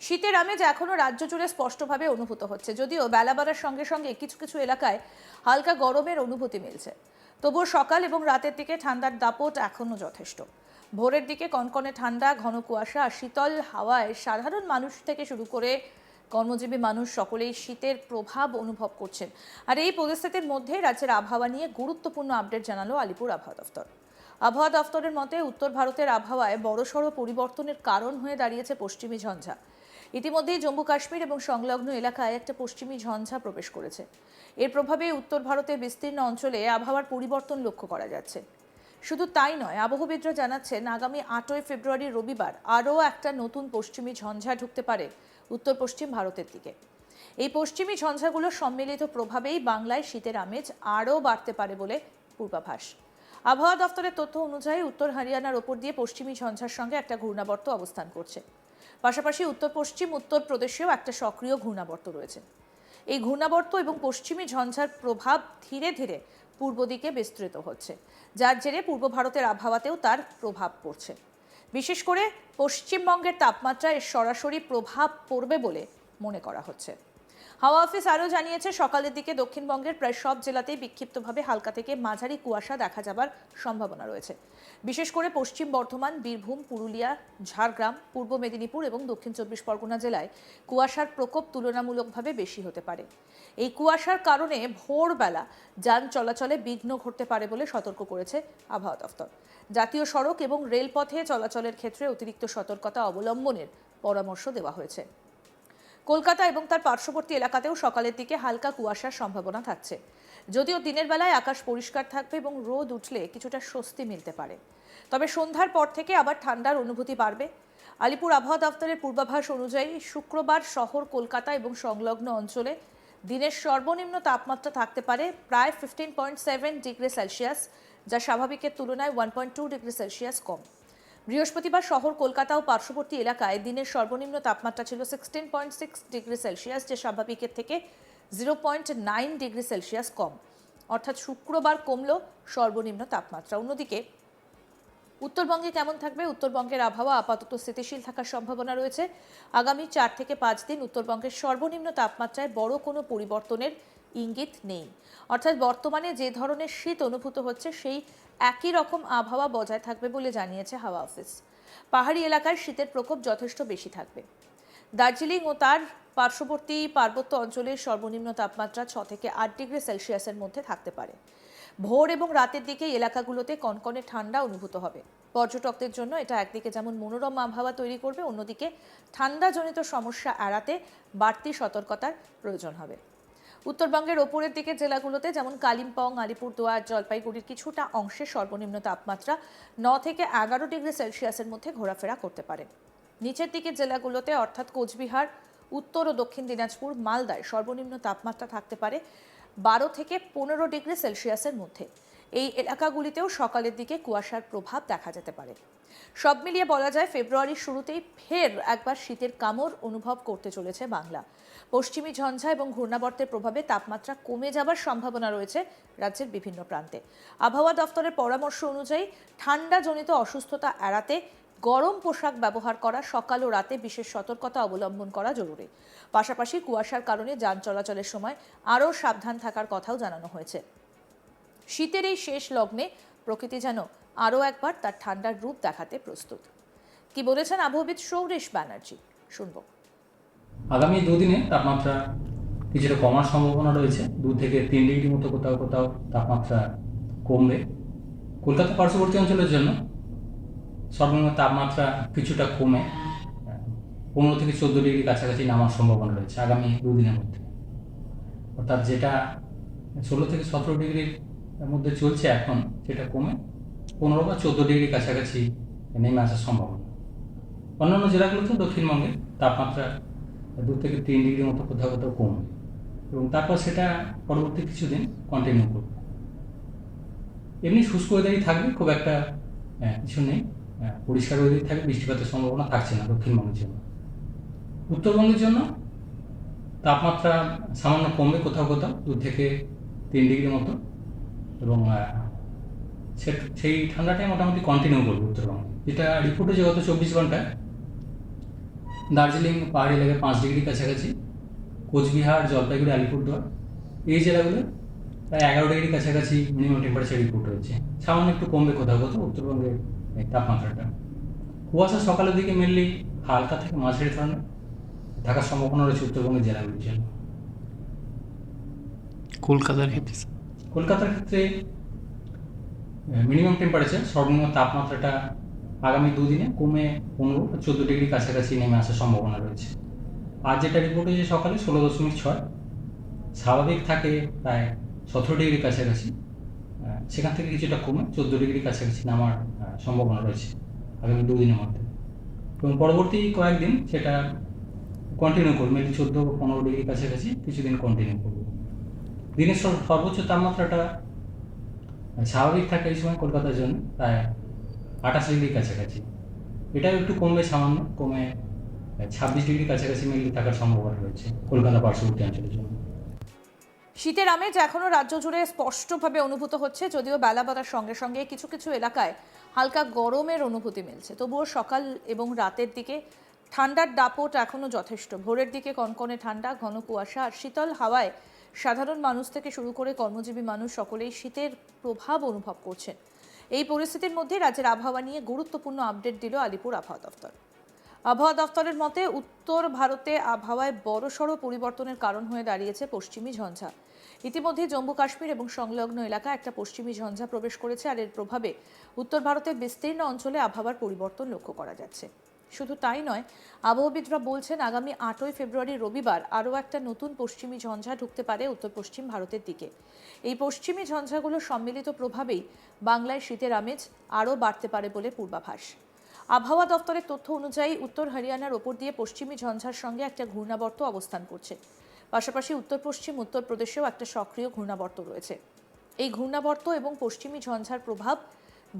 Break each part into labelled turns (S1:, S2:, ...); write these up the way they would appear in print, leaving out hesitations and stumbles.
S1: শীতের আমেজ এখনো রাজ্য জুড়ে স্পষ্টভাবে অনুভূত হচ্ছে, যদিও বেলা বাড়ার সঙ্গে সঙ্গে কিছু কিছু এলাকায় হালকা গরমের অনুভূতি মিলছে। তবুও সকাল এবং রাতের দিকে ঠান্ডার দাপট এখনো যথেষ্ট। ভোরের দিকে কনকনে ঠান্ডা, ঘন কুয়াশা আর শীতল হাওয়ায় সাধারণ মানুষ থেকে শুরু করে কর্মজীবী মানুষ সকলেই শীতের প্রভাব অনুভব করছেন। আর এই পরিস্থিতির মধ্যে রাজ্যের আবহাওয়া নিয়ে গুরুত্বপূর্ণ আপডেট জানালো আলিপুর আবহাওয়া দফতর। আবহাওয়া দফতরের মতে উত্তর ভারতের আবহাওয়ায় বড়সড় পরিবর্তনের কারণ হয়ে দাঁড়িয়েছে পশ্চিমী ঝঞ্ঝা। ইতিমধ্যেই জম্মু কাশ্মীর এবং সংলগ্ন এলাকায় একটা পশ্চিমী ঝঞ্ঝা প্রবেশ করেছে। এর প্রভাবে উত্তর ভারতের বিস্তীর্ণ অঞ্চলে আবহাওয়ার পরিবর্তন লক্ষ্য করা যাচ্ছে। শুধু তাই নয়, আবহবিদরা জানাচ্ছেন আগামী 8ই ফেব্রুয়ারি রবিবার আরও একটা নতুন পশ্চিমী ঝঞ্ঝা ঢুকতে পারে উত্তর পশ্চিম ভারতের দিকে। এই পশ্চিমী ঝঞ্ঝাগুলোর সম্মিলিত প্রভাবেই বাংলায় শীতের আমেজ আরও বাড়তে পারে বলে পূর্বাভাস। আবহাওয়া দফতরের তথ্য অনুযায়ী উত্তর হরিয়ানার ওপর দিয়ে পশ্চিমী ঝঞ্ঝার সঙ্গে একটা ঘূর্ণাবর্ত অবস্থান করছে। পাশাপাশি উত্তর পশ্চিম উত্তর প্রদেশেও একটা সক্রিয় ঘূর্ণাবর্ত রয়েছে। এই ঘূর্ণাবর্ত এবং পশ্চিমী ঝঞ্ঝার প্রভাব ধীরে ধীরে পূর্ব দিকে বিস্তৃত হচ্ছে, যার জেরে পূর্ব ভারতের আবহাওয়াতেও তার প্রভাব পড়ছে। বিশেষ করে পশ্চিমবঙ্গের তাপমাত্রায় এর সরাসরি প্রভাব পড়বে বলে মনে করা হচ্ছে। হাওয়া অফিস আরও জানিয়েছে, সকালের দিকে দক্ষিণবঙ্গের প্রায় সব জেলাতেই বিক্ষিপ্তভাবে হালকা থেকে মাঝারি কুয়াশা দেখা যাবার সম্ভাবনা রয়েছে। বিশেষ করে পশ্চিম বর্ধমান, বীরভূম, পুরুলিয়া, ঝাড়গ্রাম, পূর্ব মেদিনীপুর এবং দক্ষিণ 24 পরগনা জেলায় কুয়াশার প্রকোপ তুলনামূলকভাবে বেশি হতে পারে। এই কুয়াশার কারণে ভোরবেলা যান চলাচলে বিঘ্ন ঘটতে পারে বলে সতর্ক করেছে আবহাওয়া দফতর। জাতীয় সড়ক এবং রেলপথে চলাচলের ক্ষেত্রে অতিরিক্ত সতর্কতা অবলম্বনের পরামর্শ দেওয়া হয়েছে। কলকাতা এবং তার পার্শ্ববর্তী এলাকাতেও সকালের দিকে হালকা কুয়াশার সম্ভাবনা থাকছে। যদিও দিনের বেলায় আকাশ পরিষ্কার থাকবে এবং রোদ উঠলে কিছুটা স্বস্তি মিলতে পারে। তবে সন্ধ্যার পর থেকে আবার ঠান্ডার অনুভূতি বাড়বে। আলিপুর আবহাওয়া দফতরের পূর্বাভাস অনুযায়ী শুক্রবার শহর কলকাতা এবং সংলগ্ন অঞ্চলে দিনের সর্বনিম্ন তাপমাত্রা থাকতে পারে প্রায় 15.7 ডিগ্রি সেলসিয়াস, যা স্বাভাবিকের তুলনায় 1.2 ডিগ্রি সেলসিয়াস কম। বৃহস্পতিবার শহর কলকাতা ও পার্শ্ববর্তী এলাকায় দিনের সর্বনিম্ন তাপমাত্রা ছিল 16.6 ডিগ্রি সেলসিয়াস, যা স্বাভাবিকের থেকে 0.9 ডিগ্রি সেলসিয়াস কম। অর্থাৎ শুক্রবার কমল সর্বনিম্ন তাপমাত্রা। অন্যদিকে উত্তরবঙ্গে কেমন থাকবে? উত্তরবঙ্গের আবহাওয়া আপাতত স্থিতিশীল থাকার সম্ভাবনা রয়েছে। আগামী 4 থেকে 5 দিন উত্তরবঙ্গের সর্বনিম্ন তাপমাত্রায় বড় কোনো পরিবর্তনের ইঙ্গিত নেই। অর্থাৎ বর্তমানে যে ধরনের শীত অনুভূত হচ্ছে সেই একই রকম আবহাওয়া বজায় থাকবে বলে জানিয়েছে হাওয়া অফিস। পাহাড়ি এলাকায় শীতের প্রকোপ যথেষ্ট বেশি থাকবে। দার্জিলিং ও তার পার্শ্ববর্তী পার্বত্য অঞ্চলের সর্বনিম্ন তাপমাত্রা 6 থেকে 8 ডিগ্রি সেলসিয়াসের মধ্যে থাকতে পারে। ভোর এবং রাতের দিকে এলাকাগুলোতে কনকনে ঠান্ডা অনুভূত হবে। পর্যটকদের জন্য এটা একদিকে যেমন মনোরম আবহাওয়া তৈরি করবে, অন্যদিকে ঠান্ডাজনিত সমস্যা এড়াতে বাড়তি সতর্কতার প্রয়োজন হবে। উত্তরবঙ্গের ওপরের দিকে জেলাগুলোতে যেমন কালিম্পং, আলিপুরদুয়ার, জলপাইগুড়ির কিছুটা অংশে সর্বনিম্ন তাপমাত্রা 9 থেকে 11 ডিগ্রি সেলসিয়াসের মধ্যে ঘোরাফেরা করতে পারে। নিচের দিকের জেলাগুলোতে অর্থাৎ কোচবিহার, উত্তর ও দক্ষিণ দিনাজপুর, মালদায় সর্বনিম্ন তাপমাত্রা থাকতে পারে 12 থেকে 15 ডিগ্রি সেলসিয়াসের মধ্যে। এই এলাকাগুলিতেও সকালের দিকে কুয়াশার প্রভাব দেখা যেতে পারে। সব মিলিয়ে বলা যায় ফেব্রুয়ারির শুরুতেই ফের একবার শীতের কামড় অনুভব করতে চলেছে বাংলা। পশ্চিমী ঝঞ্ঝা এবং ঘূর্ণাবর্তের প্রভাবে তাপমাত্রা কমে যাবার সম্ভাবনা রয়েছে রাজ্যের বিভিন্ন প্রান্তে। আবহাওয়া দফতরের পরামর্শ অনুযায়ী ঠান্ডাজনিত অসুস্থতা এড়াতে গরম পোশাক ব্যবহার করা, সকাল ও রাতে বিশেষ সতর্কতা অবলম্বন করা জরুরি। পাশাপাশি কুয়াশার কারণে যান চলাচলের সময় আরও সাবধান থাকার কথাও জানানো হয়েছে। শীতের এই শেষ লগ্নে প্রকৃতি যেন আরও একবার তার ঠান্ডার রূপ দেখাতে প্রস্তুত। কি বলেছেন আবহবিদ সৌরেশ ব্যানার্জি, শুনব।
S2: আগামী দুদিনে তাপমাত্রা কিছুটা কমার সম্ভাবনা রয়েছে। 2 থেকে 3 ডিগ্রি মতো কোথাও কোথাও তাপমাত্রা কমবে। কলকাতা পার্শ্ববর্তী অঞ্চলের জন্য সর্বনিম্ন তাপমাত্রা কিছুটা কমে 15 থেকে 14 ডিগ্রি কাছাকাছি নামার সম্ভাবনা রয়েছে আগামী দুদিনের মধ্যে। অর্থাৎ যেটা 16 থেকে 17 ডিগ্রির মধ্যে চলছে এখন, সেটা কমে 15 বা 14 ডিগ্রি কাছাকাছি নেমে আসার সম্ভাবনা। অন্যান্য জেলাগুলোতে দক্ষিণবঙ্গে তাপমাত্রা 2 থেকে 3 ডিগ্রি মতো কোথাও কোথাও কমবে এবং তারপর সেটা পরবর্তী কিছুদিন কন্টিনিউ করবে। এমনি শুষ্ক ওয়েদারই থাকবে, খুব একটা কিছু নেই। পরিষ্কার ওয়েদারই থাকবে, বৃষ্টিপাতের সম্ভাবনা থাকছে না দক্ষিণবঙ্গের জন্য। উত্তরবঙ্গের জন্য তাপমাত্রা সামান্য কমবে কোথাও কোথাও 2 থেকে 3 ডিগ্রি মতো এবং সেই ঠান্ডাটাই মোটামুটি কন্টিনিউ করবে উত্তরবঙ্গে। যেটা রিপোর্টে যে গত 24 ঘন্টায় দার্জিলিং পাহাড়ি এলাকায় 5 ডিগ্রি কাছাকাছি, কোচবিহার, জলপাইগুড়ি, আলিপুরদুয়ার এই জেলাগুলো প্রায় 11 ডিগ্রি কাছাকাছি মিনিমাম টেম্পারেচার রিপোর্ট হয়েছে। সামান্য একটু কমবে কোথাও কোথাও উত্তরবঙ্গের এই তাপমাত্রাটা। কুয়াশা সকালের দিকে মেনলি হালকা থেকে মাঝারি ধরনের থাকার সম্ভাবনা রয়েছে উত্তরবঙ্গের জেলাগুলির জন্য।
S3: কলকাতার ক্ষেত্রে
S2: কলকাতার ক্ষেত্রে মিনিমাম টেম্পারেচার সর্বনিম্ন তাপমাত্রাটা আগামী দুদিনে কমে 15 বা 14 ডিগ্রি কাছাকাছি নেমে আসার সম্ভাবনা রয়েছে। আজ যেটা রিপোর্ট হয়েছে সকালে 16.6, স্বাভাবিক থাকে প্রায় 17 ডিগ্রি কাছাকাছি। সেখান থেকে কিছুটা কমে 14 ডিগ্রি কাছাকাছি নামার সম্ভাবনা রয়েছে আগামী দুদিনের মধ্যে, এবং পরবর্তী কয়েকদিন সেটা কন্টিনিউ করবে, মেনলি 14 বা 15 ডিগ্রি কাছাকাছি কিছুদিন কন্টিনিউ করবে। দিনের সর্বোচ্চ তাপমাত্রাটা স্বাভাবিক থাকে এই সময় কলকাতার জন্য প্রায় 28 ডিগ্রি কাছাকাছি। এটাও একটু কমবে, সামান্য কমে 26 ডিগ্রি কাছাকাছি মেনলি থাকার সম্ভাবনা রয়েছে কলকাতা পার্শ্ববর্তী অঞ্চলের জন্য।
S1: শীতের আমেজ এখনও রাজ্য জুড়ে স্পষ্টভাবে অনুভূত হচ্ছে, যদিও বেলা বাড়ার সঙ্গে সঙ্গে কিছু কিছু এলাকায় হালকা গরমের অনুভূতি মিলছে। তবুও সকাল এবং রাতের দিকে ঠান্ডার দাপট এখনও যথেষ্ট। ভোরের দিকে কনকনে ঠান্ডা, ঘন কুয়াশা আর শীতল হাওয়ায় সাধারণ মানুষ থেকে শুরু করে কর্মজীবী মানুষ সকলেই শীতের প্রভাব অনুভব করছেন। এই পরিস্থিতির মধ্যে রাজ্যের আবহাওয়া নিয়ে গুরুত্বপূর্ণ আপডেট দিল আলিপুর আবহাওয়া দফতর। আবহাওয়া দফতরের মতে উত্তর ভারতে আবহাওয়ায় বড়সড় পরিবর্তনের কারণ হয়ে দাঁড়িয়েছে পশ্চিমী ঝঞ্ঝা। ইতিমধ্যে জম্মু কাশ্মীর এবং সংলগ্ন এলাকায় একটা পশ্চিমী ঝঞ্ঝা প্রবেশ করেছে, আর এর প্রভাবে উত্তর ভারতের বিস্তীর্ণ অঞ্চলে আবহাওয়ার পরিবর্তন লক্ষ্য করা যাচ্ছে। শুধু তাই নয়, আবহাওয়াবিদরা বলছেন আগামী 8ই ফেব্রুয়ারি রবিবার আরও একটা নতুন পশ্চিমী ঝঞ্ঝা ঢুকতে পারে উত্তর পশ্চিম ভারতের দিকে। এই পশ্চিমী ঝঞ্ঝাগুলোর সম্মিলিত প্রভাবেই বাংলায় শীতের আমেজ আরও বাড়তে পারে বলে পূর্বাভাস। আবহাওয়া দফতরের তথ্য অনুযায়ী উত্তর হরিয়ানার ওপর দিয়ে পশ্চিমী ঝঞ্ঝার সঙ্গে একটা ঘূর্ণাবর্ত অবস্থান করছে। পাশাপাশি উত্তর পশ্চিম উত্তরপ্রদেশেও একটা সক্রিয় ঘূর্ণাবর্ত রয়েছে। এই ঘূর্ণাবর্ত এবং পশ্চিমী ঝঞ্ঝার প্রভাব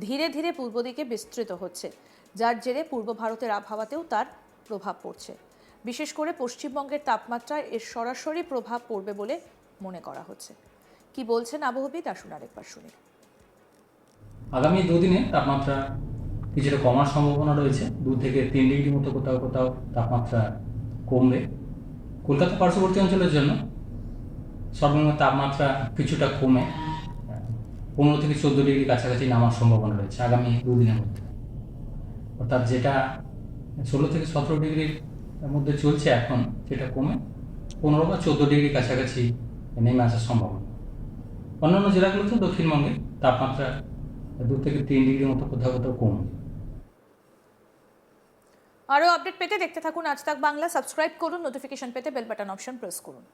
S1: ধীরে ধীরে পূর্ব দিকে বিস্তৃত হচ্ছে, যার জেরে পূর্ব ভারতের আবহাওয়াতেও তার প্রভাব পড়ছে। বিশেষ করে পশ্চিমবঙ্গের তাপমাত্রায় এর সরাসরি প্রভাব পড়বে বলে মনে করা হচ্ছে। কি বলছেন আবহাওয়াবিদ, আসুন আরেকবার শুনি।
S2: আগামী দুদিনে তাপমাত্রা কিছুটা কমার সম্ভাবনা রয়েছে, 2 থেকে 3 ডিগ্রি মতো কোথাও কোথাও তাপমাত্রা কমবে। কলকাতা পার্শ্ববর্তী অঞ্চলের জন্য সর্বনিম্ন তাপমাত্রা কিছুটা কমে 15 থেকে 14 ডিগ্রি কাছাকাছি নামার সম্ভাবনা রয়েছে আগামী দুদিনের মধ্যে। অর্থাৎ যেটা 16 থেকে 17 ডিগ্রির মধ্যে চলছে এখন, সেটা কমে 15 বা 14 ডিগ্রি কাছাকাছি নেমে আসার সম্ভাবনা। অন্যান্য জেলাগুলোতে দক্ষিণবঙ্গে তাপমাত্রা 2 থেকে 3 ডিগ্রির মতো কোথাও কোথাও কমবে।
S1: আরও আপডেট পেতে দেখতে থাকুন আজ তাক বাংলা। সাবস্ক্রাইব করুন, নোটিফিকেশন পেতে বেল বাটন অপশন প্রেস করুন।